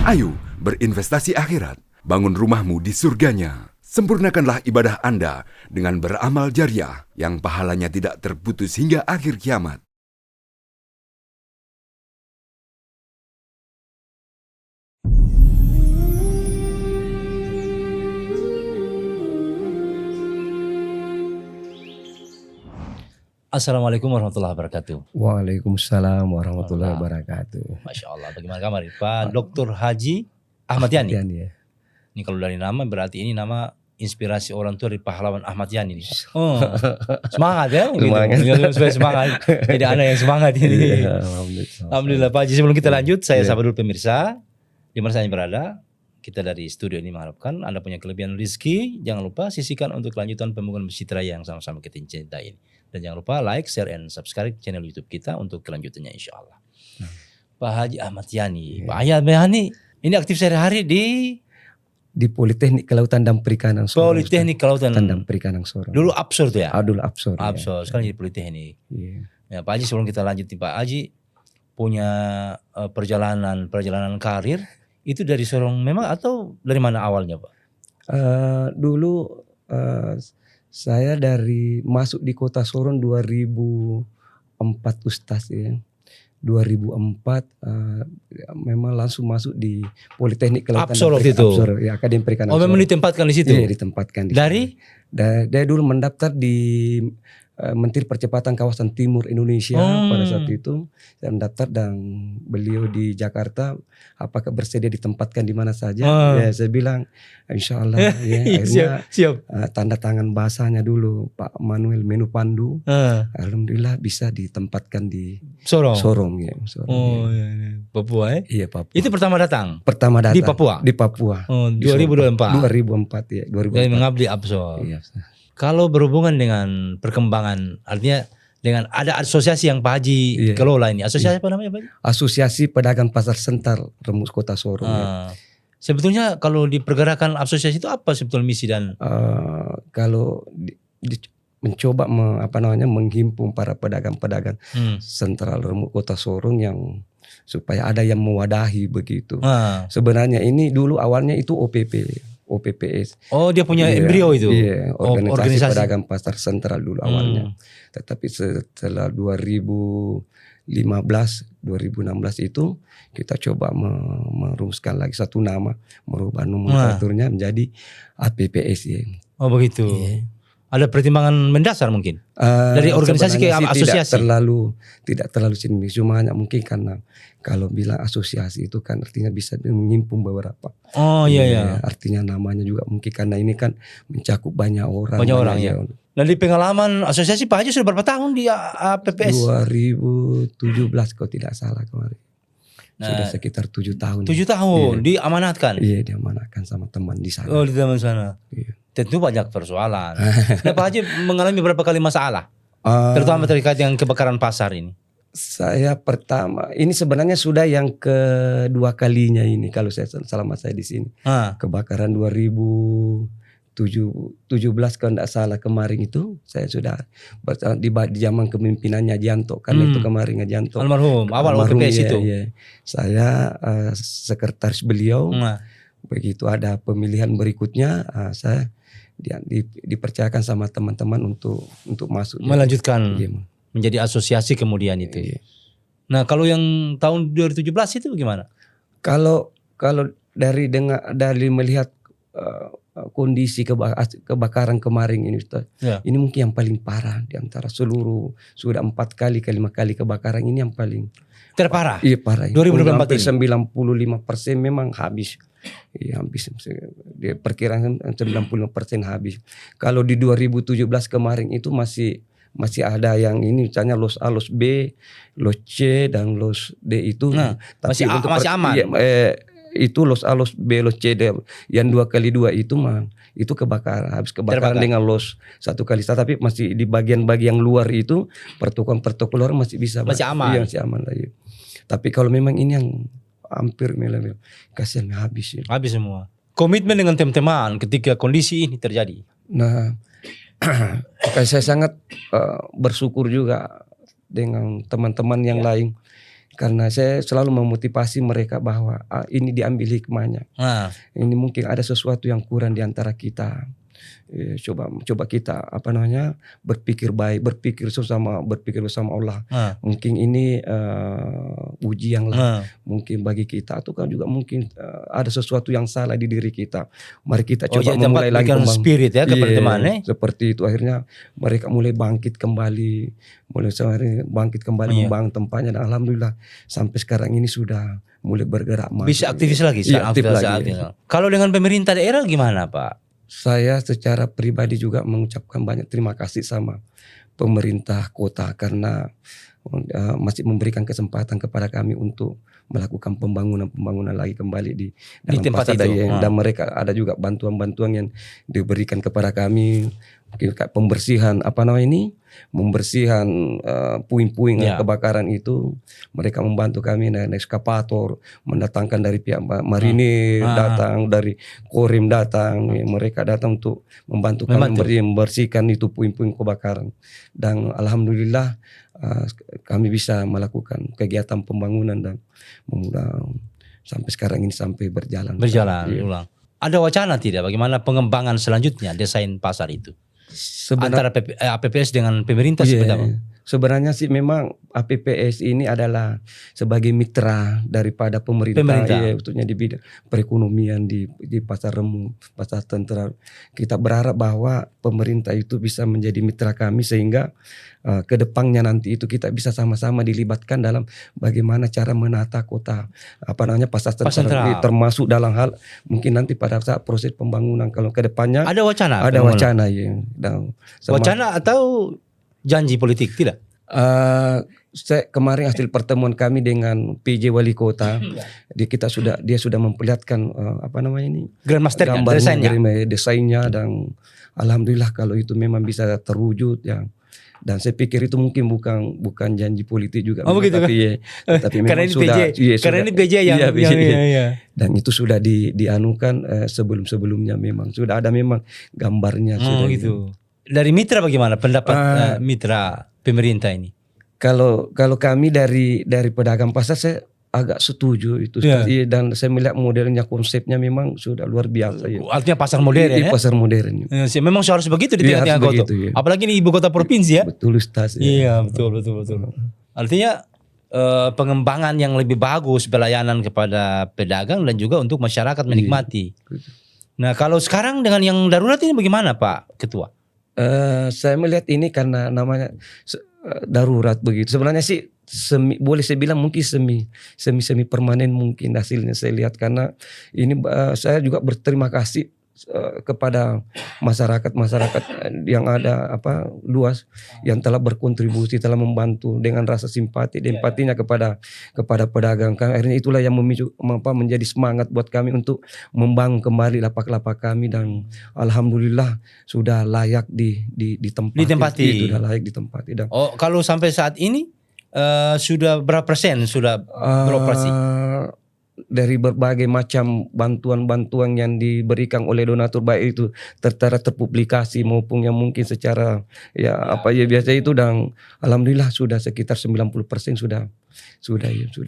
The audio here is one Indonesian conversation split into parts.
Ayo berinvestasi akhirat, bangun rumahmu di surganya. Sempurnakanlah ibadah Anda dengan beramal jariah yang pahalanya tidak terputus hingga akhir kiamat. Assalamualaikum warahmatullahi wabarakatuh. Waalaikumsalam warahmatullahi wabarakatuh. Masya Allah, bagaimana kabar Pak Dr. Haji Ahmad Yani? Ya. Ini kalau dari nama berarti ini nama inspirasi orang tua dari pahlawan Ahmad Yani. Oh, semangat ya? Semangat. Gitu. Supaya semangat. Jadi anak yang semangat ini. Iya, Alhamdulillah Pak Haji, sebelum kita lanjut, saya sapa dulu pemirsa di mana saya berada. Kita dari studio ini mengharapkan Anda punya kelebihan rezeki. Jangan lupa sisihkan untuk kelanjutan pembangunan Masjid Raya yang sama-sama kita cintai ini. Dan jangan lupa like, share, and subscribe channel YouTube kita untuk kelanjutannya insya Allah. Pak Haji Ahmad Yani. Pak Haji Ahmad Yani ini aktif sehari-hari di Politeknik Kelautan dan Perikanan Sorong. Politeknik Kelautan dan Perikanan Sorong. Dulu Absor tuh ya? Dulu Absor. Absor, sekarang jadi Politeknik. Iya. Ya, Pak Haji, sebelum kita lanjut nih Pak Haji punya perjalanan karir itu dari Sorong memang atau dari mana awalnya Pak? Dulu saya dari masuk di kota Sorong 2004 Ustaz ya. 2004 memang langsung masuk di Politeknik Kelautan Absor waktu itu? Absor, ya, Akademi Perikanan Oh, memang Sorong. ditempatkan di situ? Iya, ditempatkan di dari? Dari dulu mendaftar di Menteri Percepatan Kawasan Timur Indonesia. Pada saat itu saya mendaftar dan beliau di Jakarta apakah bersedia ditempatkan di mana saja. Ya, saya bilang insya Allah ya. Akhirnya siap. Tanda tangan bahasanya dulu Pak Manuel Menu Pandu. Alhamdulillah bisa ditempatkan di Sorong ya. Iya. Papua ya? Iya, Papua. Itu pertama datang Di Papua? Di Papua. 2024 ya. 2004. Dari mengabdi Absor. Iya. Kalau berhubungan dengan perkembangan, artinya dengan ada asosiasi yang Pak Haji kelola ini. Asosiasi apa namanya Pak Haji? Asosiasi Pedagang Pasar Sentral Remus Kota Sorong. Sebetulnya kalau di pergerakan asosiasi itu apa sebetulnya misi dan? Kalau mencoba menghimpun para pedagang-pedagang sentral Remus Kota Sorong yang supaya ada yang mewadahi begitu. Sebenarnya ini dulu awalnya itu OPPS. Oh, dia punya embrio itu? Iya, organisasi pedagang pasar sentral dulu awalnya. Tetapi setelah 2016 itu kita coba merumuskan lagi satu nama, merubah nomenklaturnya menjadi APPS ya. Oh, begitu. Iya. Ada pertimbangan mendasar mungkin dari organisasi ke asosiasi? Tidak terlalu signifikan, cuma hanya mungkin karena kalau bilang asosiasi itu kan artinya bisa mengimpun beberapa. Oh iya. Artinya namanya juga mungkin karena ini kan mencakup banyak orang. Ya. Dan di pengalaman asosiasi Pak Haji sudah berapa tahun di APPS? 2017 kalau tidak salah kemarin. Sudah sekitar 7 tahun. 7 tahun diamanatkan? Iya, diamanatkan sama teman di sana. Oh, di teman sana. Iya. Tentu banyak persoalan. Nah, Pak Haji mengalami berapa kali masalah? Terutama terkait dengan kebakaran pasar ini. Saya pertama, ini sebenarnya sudah yang kedua kalinya ini kalau saya selama saya di sini. Kebakaran 2017 kalau tidak salah kemarin itu saya sudah di zaman kepemimpinannya Janto karena itu kemarin Janto. Almarhum, awal OPPS itu. Iya. Saya sekretaris beliau. Begitu ada pemilihan berikutnya, saya dipercayakan sama teman-teman untuk masuk melanjutkan menjadi asosiasi kemudian itu. Iya. Nah, kalau yang tahun 2017 itu bagaimana? Kalau dari melihat kondisi kebakaran kemarin ini, ini mungkin yang paling parah di antara seluruh sudah 4 kali ke 5 kali kebakaran ini yang paling terparah. Iya, parah. 2024 ini 95% memang habis. Iya, habis. Dia perkiraan 95% habis. Kalau di 2017 kemarin itu masih ada yang ini misalnya los A, los B, los C dan los D itu. Tapi masih aman. Itu los A, los B, los C, D. Yang 2x2 itu kebakaran, habis kebakaran dengan los 1 kali. Tapi masih di bagian-bagian luar itu pertokoan luar masih bisa. Masih aman. Iya, masih aman lagi. Tapi kalau memang ini yang hampir kasihan habis ya. Habis semua. Komitmen dengan teman-teman ketika kondisi ini terjadi. Nah, saya sangat bersyukur juga dengan teman-teman yang lain Karena saya selalu memotivasi mereka bahwa ini diambil hikmahnya. Ini mungkin ada sesuatu yang kurang di antara kita. Coba kita berpikir baik, berpikir bersama Allah. Mungkin ini ujian lah mungkin bagi kita, atau kan juga mungkin ada sesuatu yang salah di diri kita. Mari kita coba memulai lagi spirit ya kepada teman. Seperti itu, akhirnya mereka mulai bangkit kembali, membangun tempatnya, dan alhamdulillah sampai sekarang ini sudah mulai bergerak. Bisa aktivis lagi saat ini. Kalau dengan pemerintah daerah gimana, Pak? Saya secara pribadi juga mengucapkan banyak terima kasih sama pemerintah kota karena masih memberikan kesempatan kepada kami untuk melakukan pembangunan lagi kembali di dalam tempat itu. Dan mereka ada juga bantuan-bantuan yang diberikan kepada kami, mungkin kayak pembersihan membersihan puing-puing kebakaran itu. Mereka membantu kami dengan ekskavator, mendatangkan dari pihak marinir datang, dari Korim datang, mereka datang untuk membantu kami membersihkan itu puing-puing kebakaran. Dan alhamdulillah kami bisa melakukan kegiatan pembangunan dan sampai sekarang ini sampai berjalan. Ulang. Ada wacana tidak bagaimana pengembangan selanjutnya desain pasar itu? Antara APPS dengan pemerintah sebenarnya sih memang APPS ini adalah sebagai mitra daripada pemerintah. Khususnya di bidang perekonomian di pasar remu, pasar tentara. Kita berharap bahwa pemerintah itu bisa menjadi mitra kami sehingga ke depannya nanti itu kita bisa sama-sama dilibatkan dalam bagaimana cara menata kota pasar tentara, termasuk dalam hal mungkin nanti pada saat proses pembangunan kalau ke depannya ada wacana ya. Wacana atau janji politik tidak? Saya kemarin hasil pertemuan kami dengan PJ Wali Kota, dia sudah memperlihatkan Grandmaster desainnya dan alhamdulillah kalau itu memang bisa terwujud ya. Dan saya pikir itu mungkin bukan janji politik juga, tapi memang karena ini PJ yang dan itu sudah dianukan sebelum-sebelumnya, memang sudah ada memang gambarnya. Dari mitra bagaimana pendapat mitra pemerintah ini? Kalau kami dari pedagang pasar, saya agak setuju itu. Dan saya melihat modelnya, konsepnya memang sudah luar biasa. Artinya pasar modern ya? Pasar modern. Memang harus begitu di tengah-tengah kota. Apalagi di ibu kota provinsi ya? Betul Ustaz. Iya betul. Artinya pengembangan yang lebih bagus, pelayanan kepada pedagang dan juga untuk masyarakat menikmati. Nah kalau sekarang dengan yang darurat ini bagaimana Pak Ketua? Saya melihat ini karena namanya darurat begitu. Sebenarnya sih boleh saya bilang mungkin semi permanen mungkin hasilnya saya lihat, karena ini saya juga berterima kasih kepada masyarakat yang ada luas yang telah berkontribusi, telah membantu dengan rasa simpati dan empatinya kepada pedagang. Akhirnya itulah yang memicu menjadi semangat buat kami untuk membangun kembali lapak-lapak kami, dan alhamdulillah sudah layak ditempati. Sudah layak ditempati. Dan kalau sampai saat ini sudah berapa persen sudah beroperasi? Dari berbagai macam bantuan-bantuan yang diberikan oleh donatur, baik itu terpublikasi maupun yang mungkin secara biasa itu, dan alhamdulillah sudah sekitar 90% sudah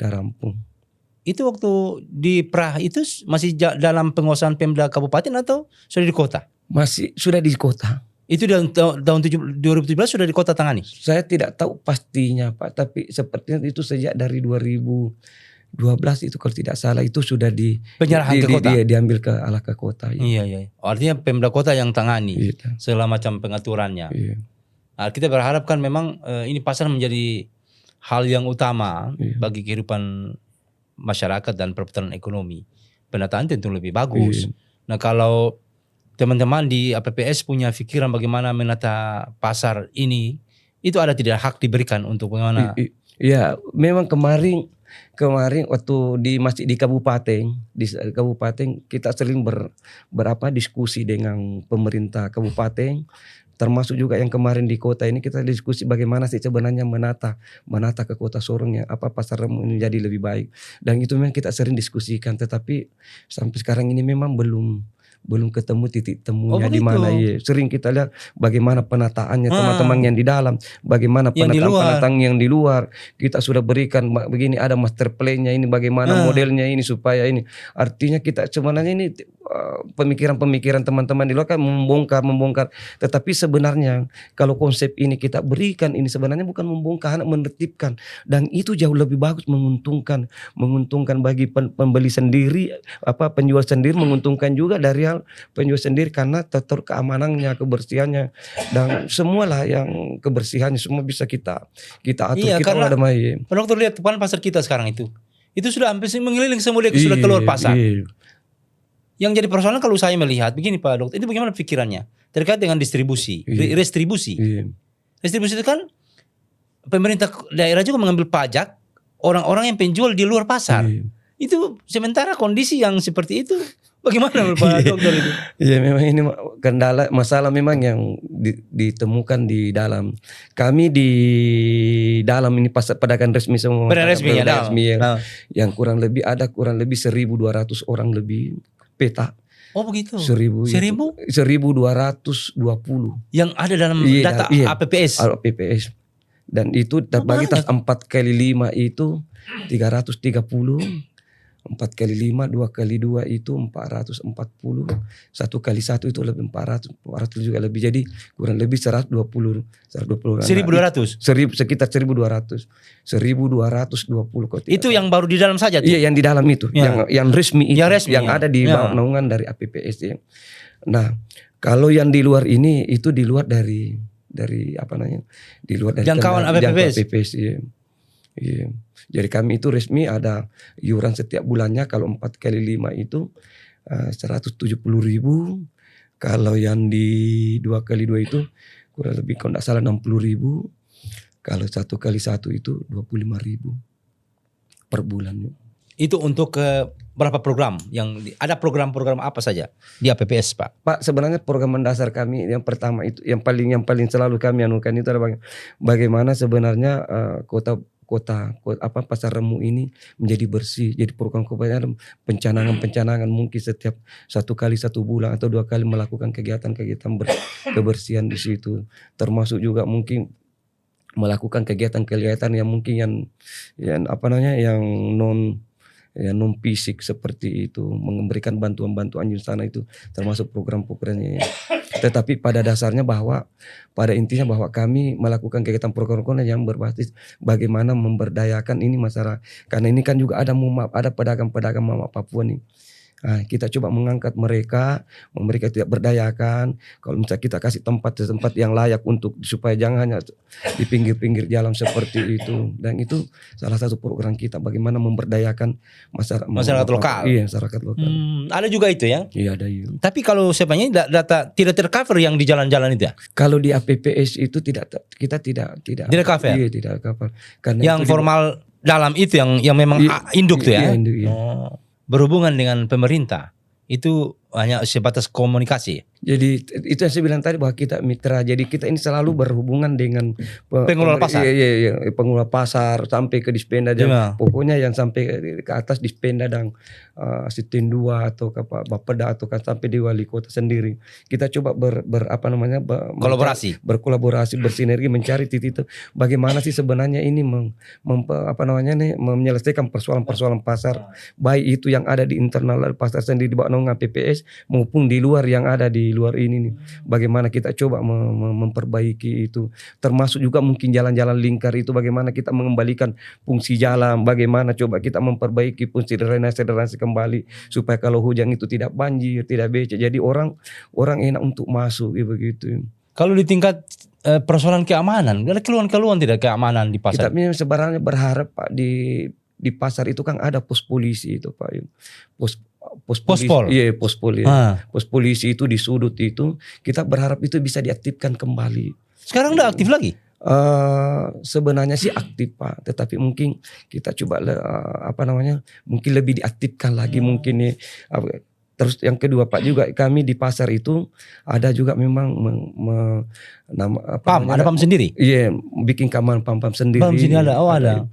rampung. Itu waktu di Prah itu masih dalam penguasaan Pemda Kabupaten atau sudah di kota? Masih sudah di kota. Itu tahun 2017 sudah di kota tangani? Saya tidak tahu pastinya Pak, tapi sepertinya itu sejak dari 2012 itu kalau tidak salah itu sudah penyerahan ke kota. Diambil ke kota. Iya. Artinya Pemda Kota yang tangani segala macam pengaturannya. Iya. Nah, kita berharap kan memang ini pasar menjadi hal yang utama bagi kehidupan masyarakat dan perputaran ekonomi. Penataan tentu lebih bagus. Nah, kalau teman-teman di APPS punya pikiran bagaimana menata pasar ini, itu ada tidak hak diberikan untuk bagaimana? Iya, memang kemarin waktu masih di kabupaten kita sering diskusi dengan pemerintah kabupaten, termasuk juga yang kemarin di kota ini kita diskusi bagaimana sih sebenarnya menata ke kota Sorong pasar remu ini jadi lebih baik, dan itu memang kita sering diskusikan, tetapi sampai sekarang ini memang belum belum ketemu titik temunya di begitu. mana. Iya. Sering kita lihat bagaimana penataannya teman-teman yang di dalam, bagaimana penataan yang di luar. Kita sudah berikan begini, ada master plan-nya ini, bagaimana modelnya ini supaya ini. Artinya kita sebenarnya ini pemikiran-pemikiran teman-teman di luar kan membongkar. Tetapi sebenarnya kalau konsep ini kita berikan, ini sebenarnya bukan membongkar, menertibkan, dan itu jauh lebih bagus, menguntungkan bagi pembeli sendiri, penjual sendiri, menguntungkan juga dari hal penjual sendiri karena tertur keamanannya, kebersihannya, dan semualah yang kebersihannya semua bisa kita atur. Iya, kita karena ada Pak Dokter lihat depan pasar kita sekarang itu sudah hampir mengeliling semua, dia sudah keluar pasar. Yang jadi persoalan kalau saya melihat begini Pak Dokter, itu bagaimana pikirannya terkait dengan distribusi, restribusi. Restribusi itu kan pemerintah daerah juga mengambil pajak orang-orang yang penjual di luar pasar. Itu sementara kondisi yang seperti itu bagaimana Pak Dokter itu? Ya memang ini masalah memang yang ditemukan di dalam. Kami di dalam ini pasar pedagang resmi semua. Resmi yang kurang lebih 1.200 orang lebih peta. Oh begitu. 1.220 yang ada dalam data APPS. Dan itu terbagi atas 4 kali 5 itu 330. 4 kali 5, 2 kali 2 itu 440. 1 kali 1 itu lebih 400 juga lebih. Jadi kurang lebih 120. 1.200. Sekitar 1.200. 1.220. Itu yang baru di dalam saja tuh? Iya, yang di dalam itu. Yang resmi itu. Yang ada di bawah naungan dari APPS ya. Nah, kalau yang di luar ini itu di luar dari apa namanya? Di luar dari jangkauan APPS. Iya. Jadi kami itu resmi ada iuran setiap bulannya. Kalau 4 kali 5 itu 170.000. Kalau yang di 2 kali 2 itu kurang lebih kalau tidak salah 60.000. Kalau 1 kali 1 itu 25.000 per bulan. Itu untuk berapa program? Ada program-program apa saja di APPS Pak? Pak, sebenarnya program mendasar kami yang pertama itu yang paling selalu kami anukan itu adalah bagaimana sebenarnya kota Pasar Remu ini menjadi bersih. Jadi program kebanyakan pencanangan mungkin setiap 1 kali 1 bulan atau 2 kali melakukan kegiatan kebersihan di situ. Termasuk juga mungkin melakukan kegiatan yang mungkin yang non fisik seperti itu, memberikan bantuan-bantuan di sana itu termasuk program-programnya. Tetapi pada dasarnya pada intinya bahwa kami melakukan kegiatan program-program yang berbasis bagaimana memberdayakan ini masyarakat. Karena ini kan juga ada pedagang-pedagang mama Papua nih. Nah, kita coba mengangkat mereka tidak berdayakan. Kalau misalnya kita kasih tempat yang layak untuk supaya jangan hanya di pinggir-pinggir jalan seperti itu. Dan itu salah satu program kita bagaimana memberdayakan masyarakat lokal. Iya, masyarakat lokal. Ada juga itu ya? Iya, ada itu. Tapi kalau sebenarnya data tidak tercover yang di jalan-jalan itu ya? Kalau di APPS itu kita tidak cover. Iya, tidak cover. Karena yang formal dalam itu yang memang induk tuh ya? Iya, induk, iya. Berhubungan dengan pemerintah itu hanya sebatas komunikasi. Jadi itu yang saya bilang tadi bahwa kita mitra. Jadi kita ini selalu berhubungan dengan pengelola pasar. Iya, pengelola pasar sampai ke Dispenda dan pokoknya yang sampai ke atas Dispenda dan Asisten 2 atau ke Bapeda atau kan sampai di wali kota sendiri. Kita coba berkolaborasi, bersinergi mencari titik itu bagaimana sih sebenarnya ini menyelesaikan persoalan-persoalan pasar, baik itu yang ada di internal pasar sendiri di bawah naungan PPS maupun di luar yang ada di luar ini nih. Bagaimana kita coba memperbaiki itu, termasuk juga mungkin jalan-jalan lingkar itu bagaimana kita mengembalikan fungsi jalan, bagaimana coba kita memperbaiki fungsi drainase kembali supaya kalau hujan itu tidak banjir, tidak becek, jadi orang enak untuk masuk begitu. Kalau di tingkat persoalan keamanan, ada keluhan-keluhan tidak keamanan di pasar? Kita sebenarnya berharap Pak di pasar itu kan ada pos polisi itu Pak. Pos polisi itu di sudut itu kita berharap itu bisa diaktifkan kembali. Sekarang udah aktif lagi? Sebenarnya sih aktif Pak, tetapi mungkin kita coba mungkin lebih diaktifkan lagi mungkin nih. Terus yang kedua Pak juga kami di pasar itu ada juga memang ada PAM sendiri? Iya, bikin kamar PAM sendiri. PAM sini ada, ada.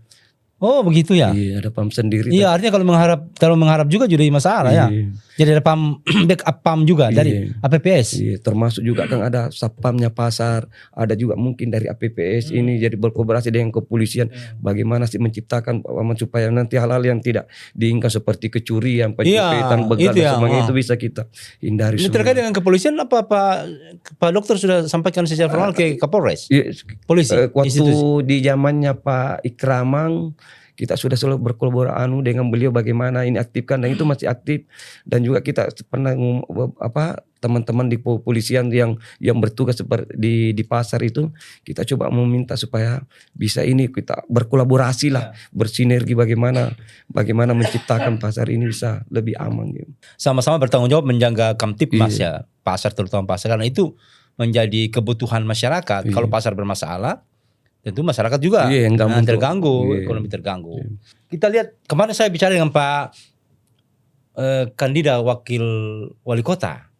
Oh begitu ya? Iya, ada pam sendiri. Iya, artinya kalau mengharap juga jadi masalah ya. Jadi ada pam backup pam juga dari APPS. Iya, termasuk juga kan ada satpamnya pasar, ada juga mungkin dari APPS ini jadi berkolaborasi dengan kepolisian. Bagaimana sih menciptakan supaya nanti hal-hal yang tidak diinginkan seperti kecurian, pencopetan, begal dan semuanya itu bisa kita hindari. Ini terkait dengan kepolisian apa Pak Dokter sudah sampaikan secara formal ke Kapolres? Polisi. Waktu di zamannya Pak Ikramang kita sudah selalu berkolaborasi dengan beliau bagaimana ini aktifkan dan itu masih aktif, dan juga kita pernah teman-teman di kepolisian yang bertugas seperti di pasar itu kita coba meminta supaya bisa ini kita berkolaborasi lah, bersinergi bagaimana menciptakan pasar ini bisa lebih aman gitu. Sama-sama bertanggung jawab menjaga Kamtipmas ya, pasar terutama pasar, karena itu menjadi kebutuhan masyarakat. Kalau pasar bermasalah tentu masyarakat juga terganggu, ekonomi terganggu. Kita lihat kemarin saya bicara dengan Pak Kandida Wakil Wali Kota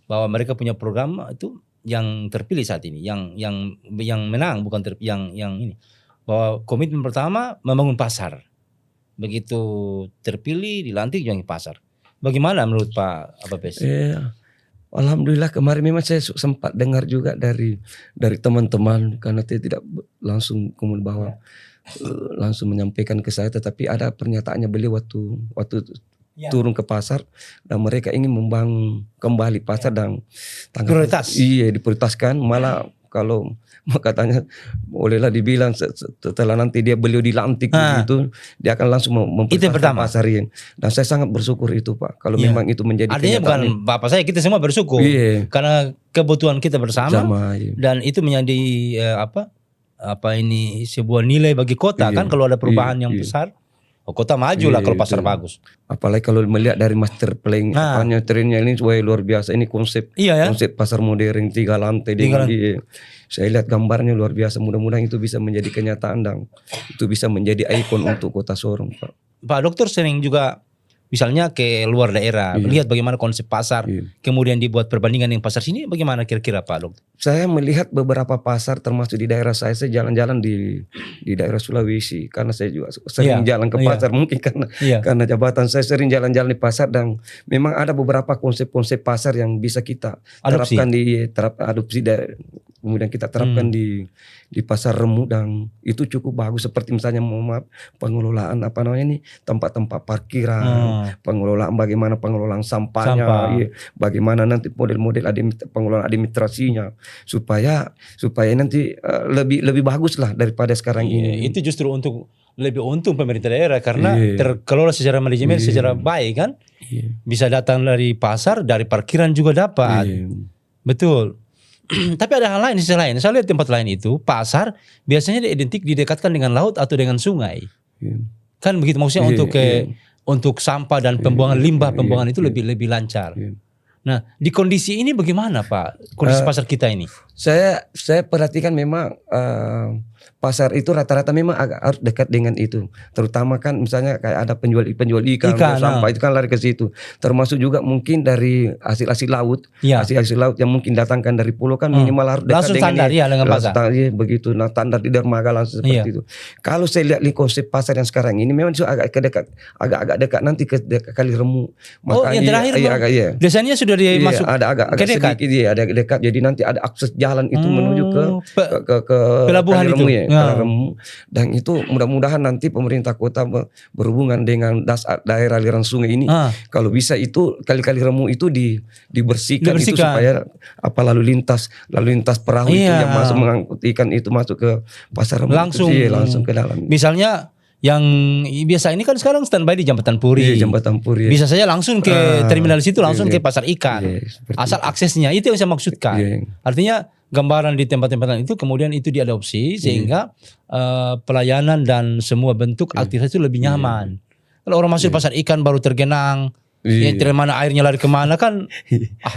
bahwa mereka punya program itu yang terpilih saat ini, yang menang bukan yang ini, bahwa komitmen pertama membangun pasar. Begitu terpilih dilantik jangan pasar. Bagaimana menurut Pak Abapes? Alhamdulillah kemarin memang saya sempat dengar juga dari teman-teman, karena saya tidak langsung kemudian bahwa langsung menyampaikan ke saya, tetapi ada pernyataannya beliau waktu turun ke pasar dan mereka ingin membangun kembali pasar dan prioritas. Iya, diprioritaskan, malah kalau katanya bolehlah dibilang setelah nanti beliau dilantik begitu, dia akan langsung memprioritaskan pasar ini. Dan saya sangat bersyukur itu Pak. Kalau memang itu menjadi artinya bukan Bapak saya, kita semua bersyukur karena kebutuhan kita bersama dan itu menjadi sebuah nilai bagi kota kan, kalau ada perubahan yang besar. Kota maju lah kalau pasar bagus. Apalagi kalau melihat dari master plan trennya ini luar biasa. Ini konsep pasar modern 3 lantai. Saya lihat gambarnya luar biasa. Mudah-mudahan itu bisa menjadi kenyataan dan itu bisa menjadi ikon untuk Kota Sorong, Pak. Pak Dokter sering juga misalnya ke luar daerah, melihat bagaimana konsep pasar, kemudian dibuat perbandingan dengan pasar sini, bagaimana kira-kira Pak Dokter? Saya melihat beberapa pasar termasuk di daerah saya jalan-jalan di daerah Sulawesi, karena saya juga sering jalan ke pasar, mungkin karena jabatan saya sering jalan-jalan di pasar, dan memang ada beberapa konsep-konsep pasar yang bisa kita terapkan adopsi kemudian kita terapkan di pasar Remu, dan itu cukup bagus, seperti misalnya pengelolaan tempat-tempat parkiran, pengelolaan bagaimana pengelolaan sampahnya, bagaimana nanti model-model pengelolaan administrasinya supaya nanti lebih bagus lah daripada sekarang ini. Itu justru lebih untung pemerintah daerah karena terkelola secara manajemen secara baik kan, bisa datang dari pasar, dari parkiran juga dapat, betul. Tapi ada hal lain di sisi lain. Saya lihat tempat lain itu pasar biasanya didekatkan dengan laut atau dengan sungai. Kan begitu maksudnya untuk sampah dan pembuangan limbah, pembuangan itu lebih lancar. Nah, di kondisi ini bagaimana Pak? Kondisi pasar kita ini? Saya perhatikan memang pasar itu rata-rata memang harus dekat dengan itu. Terutama kan misalnya kayak ada penjual ikan sampah itu kan lari ke situ. Termasuk juga mungkin dari hasil laut, hasil laut yang mungkin datangkan dari pulau kan minimal harus dekat langsung dengan dengan pasar. Begitu. Nah, standar di dermaga langsung seperti itu. Kalau saya lihat konsep pasar yang sekarang ini memang agak dekat nanti ke Kali Remu. Yang terakhir biasanya sudah dimasuk agak sedikit ada dekat. Jadi nanti ada akses jalan itu menuju ke pelabuhan itu. Dan itu mudah-mudahan nanti pemerintah kota berhubungan dengan daerah aliran sungai ini, kalau bisa itu kali-kali Remu itu dibersihkan itu supaya lalu lintas perahu itu yang masuk mengangkut ikan itu masuk ke pasar Remu langsung ke dalam. Misalnya yang biasa ini kan sekarang standby di Jembatan Puri. Bisa saja langsung ke terminal situ, langsung ke pasar ikan. Asal aksesnya, itu yang saya maksudkan. Artinya gambaran di tempat-tempat itu kemudian itu diadopsi sehingga pelayanan dan semua bentuk aktivitas itu lebih nyaman. Kalau orang masuk pasar ikan baru tergenang, dari mana airnya lari kemana kan,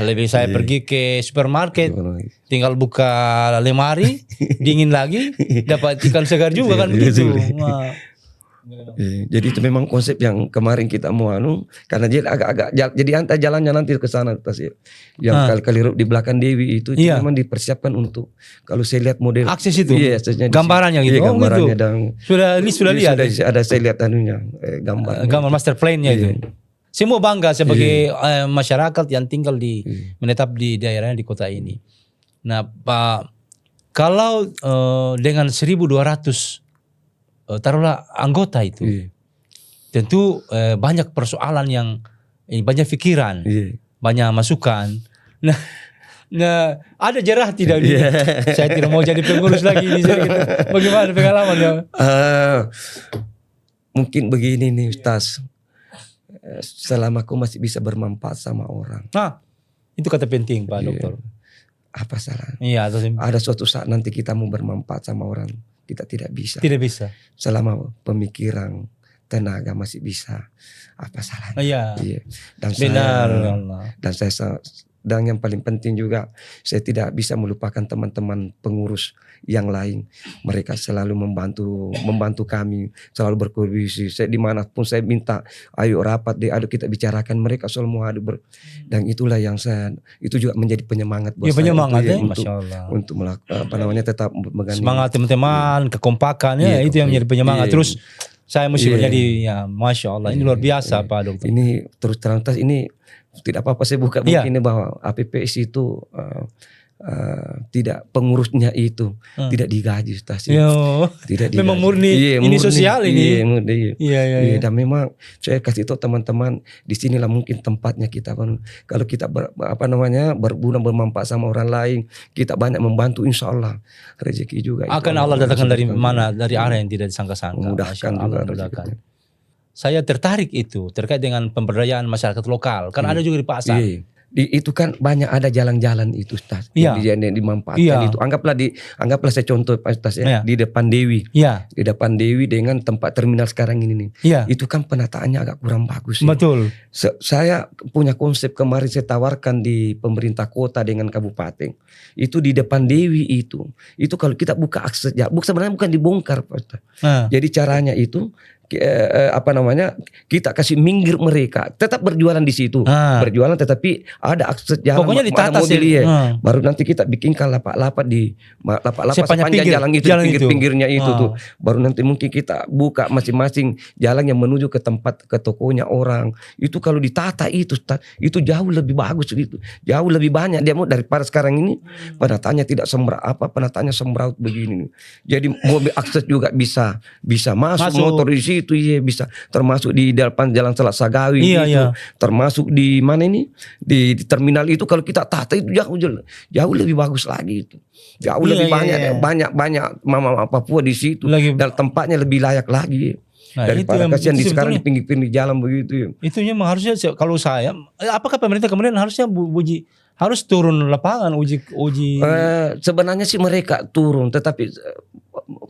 lebih saya pergi ke supermarket, tinggal buka lemari, dingin lagi, dapat ikan segar juga kan begitu. Jadi itu memang konsep yang kemarin kita mau karena dia agak-agak jadi antar jalannya nanti ke sana tas ya. Yang kali-kali di belakang Dewi itu memang dipersiapkan untuk kalau saya lihat model akses itu. Iya, gambarannya gitu. Iya, gambarannya gitu. dan sudah lihat. Ada saya lihat gambar master plan-nya itu. Semua bangga sebagai masyarakat yang tinggal menetap di daerahnya di kota ini. Nah, Pak, kalau dengan 1.200 taruhlah anggota itu, tentu banyak persoalan yang banyak pikiran, banyak masukan. Nah, ada jerah tidak? Saya tidak mau jadi pengurus lagi ini. Bagaimana pengalamannya? Mungkin begini nih, Ustaz. Selama aku masih bisa bermanfaat sama orang. Nah, itu kata penting, Pak Dokter. Apa salah? Iya, ada suatu saat nanti kita mau bermanfaat sama orang, kita tidak bisa. Tidak bisa. Selama pemikiran, tenaga masih bisa. Apa salahnya? Iya. Dan benar. Dan yang paling penting juga, saya tidak bisa melupakan teman-teman pengurus yang lain. Mereka selalu membantu kami, selalu berkontribusi. Saya dimanapun saya minta, ayo rapat deh, ayo kita bicarakan. Mereka selalu mau dan itulah yang itu juga menjadi penyemangat buat saya. Penyemangat Masya Allah. Untuk melakukan tetap semangat teman-teman, kekompakan itu yang menjadi penyemangat. Terus saya mesti menjadi Masya Allah, ini luar biasa Pak Dokter. Ini terus terang ini tidak apa-apa saya buka ini bahwa APPS itu tidak pengurusnya itu tidak digaji Ustaz. Tidak digaji. Memang murni ini sosial ini. Iya. Dan memang saya kasih tahu teman-teman di sinilah mungkin tempatnya kita kalau kita berguna bermanfaat sama orang lain, kita banyak membantu, insya Allah rezeki juga akan Allah datangkan dari mana, dari arah yang tidak disangka-sangka. Mudahkan juga. Saya tertarik itu terkait dengan pemberdayaan masyarakat lokal. Kan ada juga di pasar. Itu kan banyak ada jalan-jalan itu Ustaz. Yang dimanfaatkan itu. Anggaplah saya contoh Pak Ustaz di depan Dewi. Di depan Dewi dengan tempat terminal sekarang ini nih. Itu kan penataannya agak kurang bagus. Betul. Saya punya konsep kemarin saya tawarkan di pemerintah kota dengan kabupaten. Itu di depan Dewi itu. Itu kalau kita buka akses sebenarnya bukan dibongkar Pak Ustaz. Jadi caranya itu kita kasih minggir mereka tetap berjualan di situ, berjualan tetapi ada akses jalan, pokoknya ditata mobil baru nanti kita bikinkan lapak-lapak sepanjang jalan itu, pinggir-pinggirnya itu tuh, baru nanti mungkin kita buka masing-masing jalan yang menuju ke tempat ke tokonya orang itu. Kalau ditata itu jauh lebih bagus gitu, jauh lebih banyak dia mau daripada sekarang ini penataannya tidak penataannya sembraut begini. Jadi mobil akses juga bisa masuk motor di situ. Itu bisa termasuk di depan Jalan Selat Sagawi termasuk di mana ini di terminal itu. Kalau kita tata itu jauh lebih bagus lagi itu, jauh lebih banyak mama Papua di situ dan tempatnya lebih layak lagi. Daripada kasihan di sekarang di pinggir-pinggir jalan begitu. Itu memang harusnya kalau saya, apakah pemerintah kemudian harusnya harus turun lapangan uji sebenarnya sih mereka turun, tetapi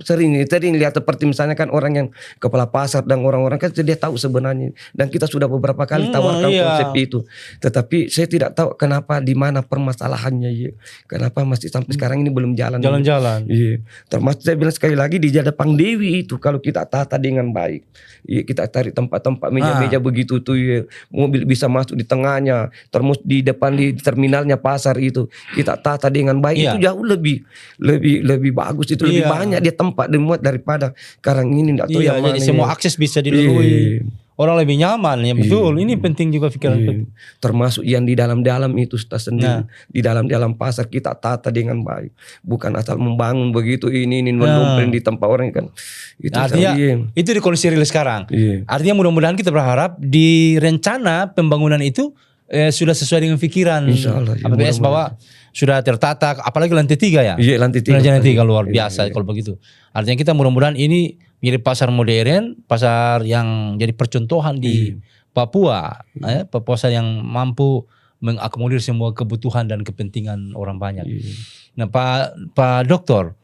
sering lihat seperti misalnya kan orang yang kepala pasar dan orang-orang kan dia tahu sebenarnya, dan kita sudah beberapa kali tawarkan konsep itu, tetapi saya tidak tahu kenapa di mana permasalahannya kenapa masih sampai sekarang ini belum jalan. Termasuk saya bilang sekali lagi di depan Dewi itu kalau kita tata dengan baik, kita tarik tempat-tempat meja-meja begitu tuh mobil bisa masuk di tengahnya, terus di depan di terminalnya pasar itu kita tata dengan baik, itu jauh lebih bagus, itu lebih banyak dia tempat dimuat daripada sekarang ini enggak tahu yang mana. Jadi semua akses bisa dilalui. Orang lebih nyaman betul. Ini penting juga pikiran. Termasuk yang di dalam-dalam itu sendiri. Di dalam pasar kita tata dengan baik. Bukan asal membangun begitu ini mendompel di tempat orang kan. Itu artinya itu di kondisi real sekarang. Artinya mudah-mudahan kita berharap di rencana pembangunan itu sudah sesuai dengan pikiran APPS bahwa sudah tertata, apalagi lantai 3 ya. Lantai 3. Lantai 3 luar biasa kalau begitu. Artinya kita mudah-mudahan ini menjadi pasar modern, pasar yang jadi percontohan di Papua, pasar yang mampu mengakomodir semua kebutuhan dan kepentingan orang banyak. Nah, Pak Dokter,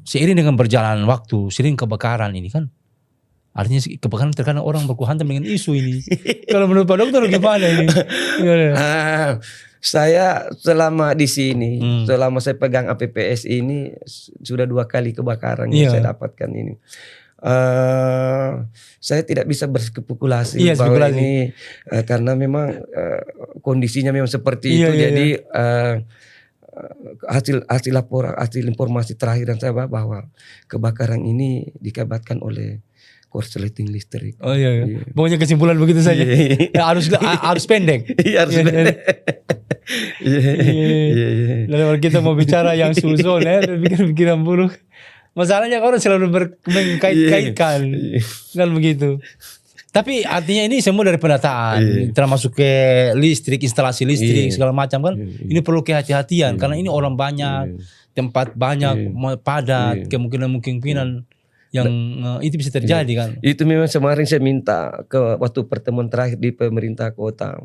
seiring dengan berjalan waktu, sering kebakaran ini kan. Artinya kebakaran terkadang orang berkuhantam dengan isu ini. Kalau menurut Pak Dokter gimana ini? Saya selama di sini, selama saya pegang APPS ini sudah 2 kali kebakaran yang saya dapatkan ini. Saya tidak bisa berspekulasi Iya, bahwa spekulasi. ini karena memang kondisinya memang seperti Iya, itu. iya, Jadi hasil laporan, hasil informasi terakhir yang saya bahwa kebakaran ini dikabarkan oleh korsleting listrik. Oh iya, iya. Pokoknya kesimpulan begitu saja. Iya. Harus pendek. Iya, harus Iya, pendek. Iya, iya, iya. Lalu kalau kita mau bicara yang susun ya, pikiran buruk. Masalahnya orang selalu mengkait-kaitkan, kan begitu. Tapi artinya ini semua dari penataan, termasuk ke listrik, instalasi listrik segala macam kan. Ini perlu kehati-hatian karena ini orang banyak, tempat banyak, padat, kemungkinan yang itu bisa terjadi kan. Itu memang kemarin saya minta ke waktu pertemuan terakhir di pemerintah kota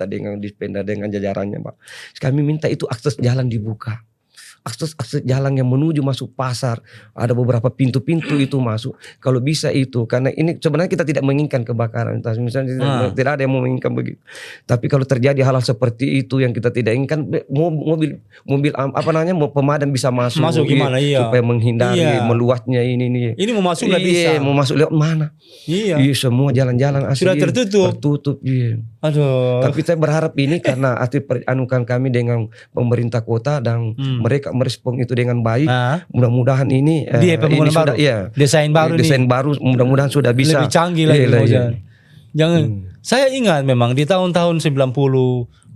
dengan Dispenda dengan jajarannya, Pak. Kami minta itu akses jalan dibuka. Akses jalan yang menuju masuk pasar, ada beberapa pintu-pintu itu masuk. Kalau bisa itu, karena ini sebenarnya kita tidak menginginkan kebakaran. Misalnya tidak ada yang menginginkan begitu. Tapi kalau terjadi hal-hal seperti itu yang kita tidak inginkan, mobil pemadam bisa masuk Gimana? Iya. Supaya menghindari meluasnya ini. Ini mau masuk nggak bisa. Mau masuk lewat mana? Iya. Semua jalan-jalan asli sudah tertutup. Iya. Aduh. Tapi saya berharap ini karena hasil peranukan kami dengan pemerintah kota dan mereka merespon itu dengan baik. Mudah-mudahan ini pembangunan baru. Desain baru, mudah-mudahan sudah bisa lebih canggih lagi. Jangan. Saya ingat memang di tahun-tahun 90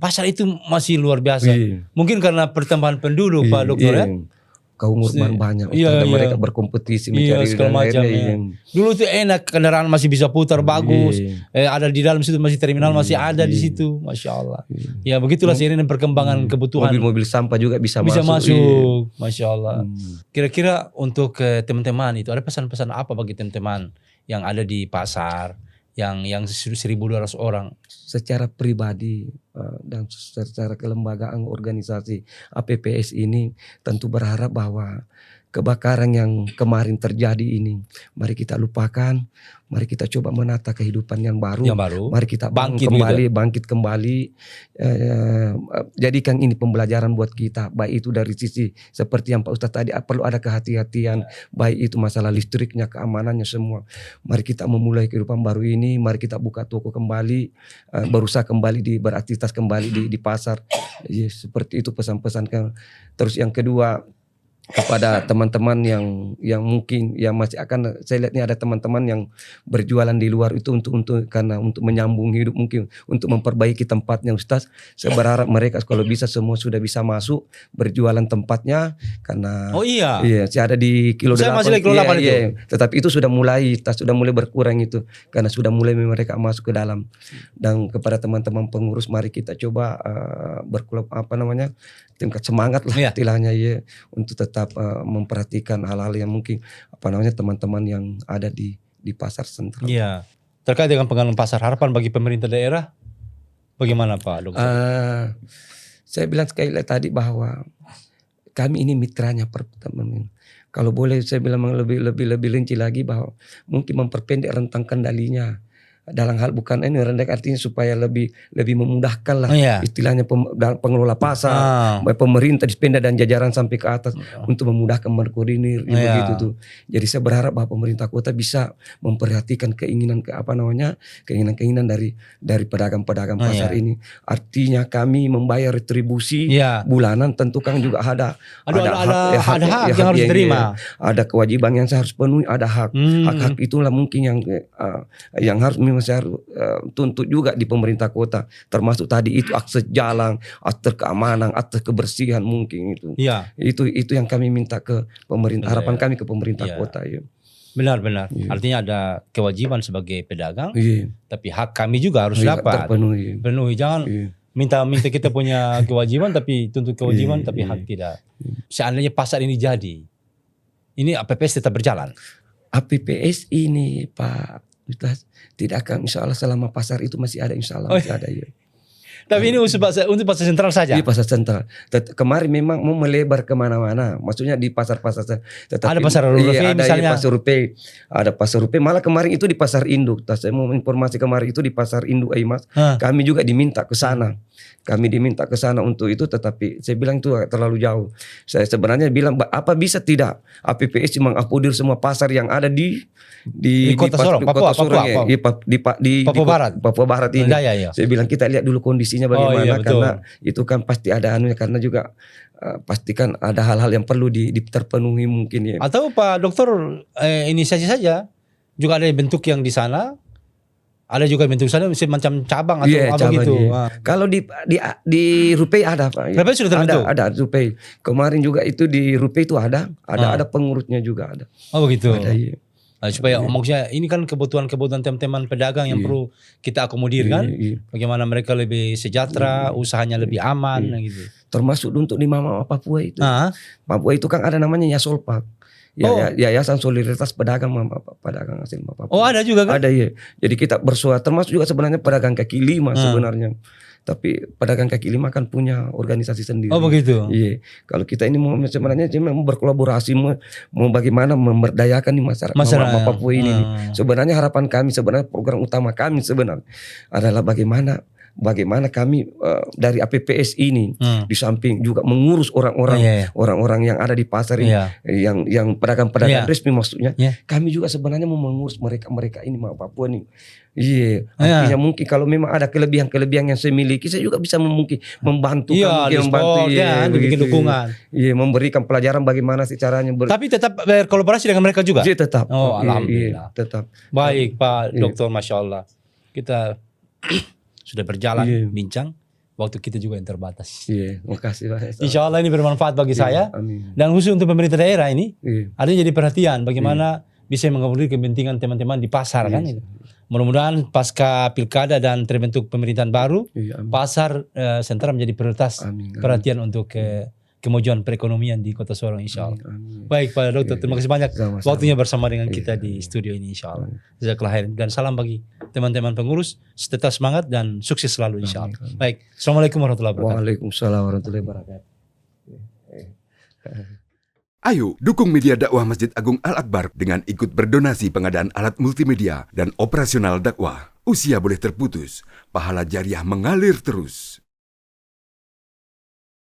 pasar itu masih luar biasa. Mungkin karena pertambahan penduduk, Pak Dokter ya. Kaum urban banyak, mereka berkompetisi mencari segala macam. Dulu tuh enak, kendaraan masih bisa putar bagus. Ada di dalam situ masih terminal masih ada di situ, Masya Allah. Ya begitulah seiring perkembangan kebutuhan. Mobil-mobil sampah juga bisa masuk. Masya Allah. Kira-kira untuk teman-teman itu ada pesan-pesan apa bagi teman-teman yang ada di pasar, yang 1.200 orang? Secara pribadi dan secara kelembagaan organisasi APPS ini tentu berharap bahwa kebakaran yang kemarin terjadi ini mari kita lupakan, mari kita coba menata kehidupan yang baru. Mari kita bangkit kembali, jadikan ini pembelajaran buat kita, baik itu dari sisi seperti yang Pak Ustadz tadi, perlu ada kehati-hatian, baik itu masalah listriknya, keamanannya semua. Mari kita memulai kehidupan baru ini, mari kita buka toko kembali, berusaha kembali beraktivitas kembali di pasar. Seperti itu pesan-pesan. Terus yang kedua, kepada teman-teman yang mungkin yang masih akan, saya lihat ini ada teman-teman yang berjualan di luar itu untuk menyambung hidup, mungkin untuk memperbaiki tempatnya, Ustaz. Saya berharap mereka kalau bisa semua sudah bisa masuk berjualan tempatnya, karena saya ada di kilo 8. Saya masih di kilo 8 itu. Tetapi itu sudah mulai berkurang itu karena sudah mulai mereka masuk ke dalam. Dan kepada teman-teman pengurus, mari kita coba tingkat semangat lah istilahnya untuk tetap memperhatikan hal-hal yang mungkin teman-teman yang ada di pasar sentral. Iya. Terkait dengan pengembangan pasar, harapan bagi pemerintah daerah bagaimana Pak Dokter? Saya bilang sekali lagi tadi bahwa kami ini mitranya pertama. Kalau boleh saya bilang lebih rinci lagi bahwa mungkin memperpendek rentang kendalinya. Dalam hal bukan ini rendah artinya supaya lebih memudahkan lah istilahnya pengelola pasar, pemerintah, Dispenda dan jajaran sampai ke atas untuk memudahkan berkoordinir begitu tuh. Jadi saya berharap bahwa pemerintah kota bisa memperhatikan keinginan dari pedagang-pedagang pasar ini. Artinya kami membayar retribusi bulanan, tentu kan juga ada hak yang harus diterima. Ada kewajiban yang saya harus penuhi, ada hak. Hak itulah mungkin yang harus saya tuntut juga di pemerintah kota, termasuk tadi itu akses jalan, akses keamanan, akses kebersihan mungkin itu. Itu yang kami minta ke pemerintah, harapan kami ke pemerintah kota. Benar. Artinya ada kewajiban sebagai pedagang, tapi hak kami juga harus dapat terpenuhi. Jangan minta kita punya kewajiban tapi tuntut kewajiban tapi hak tidak. Seandainya pasar ini jadi, ini APPS tetap berjalan. APPS ini Pak Ustaz tidak akan, insya Allah selama pasar itu masih ada, insya Allah masih ada. Tapi ini untuk pasar sentral saja. Di pasar sentral. Kemarin memang mau melebar kemana-mana. Maksudnya di pasar-pasar. Ada pasar Rupe misalnya. Ada pasar Rupe. Ada pasar Rupe. Malah kemarin itu di pasar induk. Saya mau informasi kemarin itu di pasar induk Mas. Kami juga diminta ke sana. Kami diminta ke sana untuk itu, tetapi saya bilang itu terlalu jauh. Saya sebenarnya bilang apa bisa tidak APPS mengakomodir semua pasar yang ada di kota Sorong, Papua Barat ini. Ya. Saya bilang kita lihat dulu kondisinya bagaimana, karena itu kan pasti ada anunya, karena juga pastikan ada hal-hal yang perlu terpenuhi mungkin ya. Atau Pak Dokter inisiasi saja juga ada bentuk yang di sana. Ada juga bentuk sana semacam cabang atau apa gitu. Kalau di Rupe ada Pak. Rupe sudah terbentuk. Ada Rupe. Kemarin juga itu di Rupe itu ada pengurusnya juga ada. Oh begitu. Ada, iya. Supaya maksudnya ini kan kebutuhan teman-teman pedagang yang perlu kita akomodir kan. Bagaimana mereka lebih sejahtera, usahanya lebih aman gitu. Termasuk untuk di Mama Papua itu. Papua itu kan ada namanya Yasolpak. Yayasan Solidaritas Pedagang Hasil Papua. Oh ada juga kan? Ada ya. Jadi kita bersuara, termasuk juga sebenarnya pedagang kaki lima sebenarnya. Tapi pedagang kaki lima kan punya organisasi sendiri. Oh begitu. Iya. Kalau kita ini mau sebenarnya mau berkolaborasi, mau bagaimana memberdayakan di masyarakat Papua ini. Sebenarnya harapan kami, sebenarnya program utama kami sebenarnya adalah bagaimana kami dari APPS ini di samping juga mengurus orang-orang yang ada di pasar ini, yang pedagang-pedagang resmi maksudnya. Kami juga sebenarnya mau mengurus mereka ini Papua nih. Iya, artinya mungkin kalau memang ada kelebihan yang saya miliki, saya juga bisa membantu, bikin dukungan. Iya, memberikan pelajaran bagaimana sih caranya. Tapi tetap berkolaborasi dengan mereka juga. Iya, tetap. Oh, alhamdulillah. Tetap. Baik, Pak Dokter, Masya Allah. Kita sudah berjalan bincang, waktu kita juga yang terbatas. Iya, makasih Pak. Insya Allah ini bermanfaat bagi saya. Amin. Dan khusus untuk pemerintah daerah ini, ada jadi perhatian bagaimana bisa mengakomodir kepentingan teman-teman di pasar kan. Mudah-mudahan pasca pilkada dan terbentuk pemerintahan baru, pasar sentral menjadi prioritas perhatian untuk kemajuan perekonomian di Kota Sorong insya Allah. Baik Pak Dokter, terima kasih banyak waktunya bersama dengan kita di studio ini insya Allah. Jazakallah khair. Dan salam bagi teman-teman pengurus, tetap semangat dan sukses selalu insya Allah. Baik, Assalamualaikum warahmatullahi wabarakatuh. Waalaikumsalam warahmatullahi wabarakatuh. Ayo dukung media dakwah Masjid Agung Al-Akbar dengan ikut berdonasi pengadaan alat multimedia dan operasional dakwah. Usia boleh terputus, pahala jariah mengalir terus.